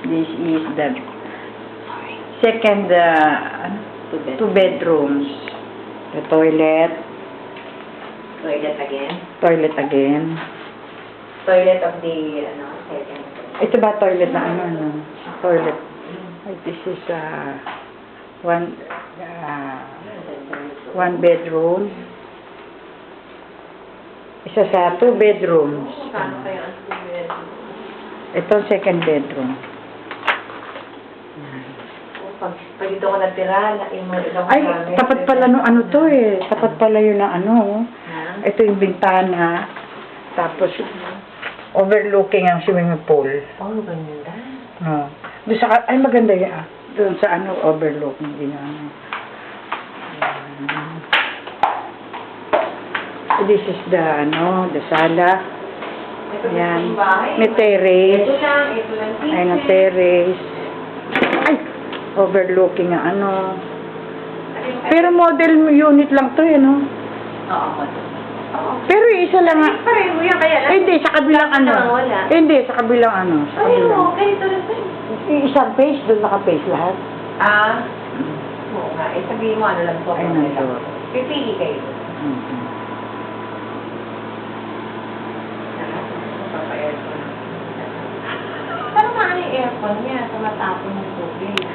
This is the second two bedrooms. The toilet. Toilet again. Toilet again. Toilet of the, second. Ito ba toilet na ano? Toilet. This is one bedroom. Isa sa two bedrooms. Paano kayo ang two-bedroom? Ito second bedroom. Pag dito ko natira, Ay, tapat pala no ano to eh. Tapat pala yun na ano. Ito yung bintana. Tapos, overlooking ang swimming pool. Oh, ganyan na. No. Doon sa, ay maganda yan. Doon sa ano, overlooking din ano. This is the, the sala. Ayan. May terrace. Ito lang. Ayan ang terrace. Ay! Overlooking ang ano. Pero model unit lang to eh, no? Oo. Pero isa lang nga. Pareho yan, kaya lang. Hindi, sa kabilang ano. Wala. Hindi, sa kabilang ano. Sa kabilang. Ganito rin sa'yo. Isang page, doon naka-page lahat. Oo nga. Sabihin mo, ano lang po. Ay, nandun. Pipili kayo. Parang maano yung aircon niya sa matapon ng tubig.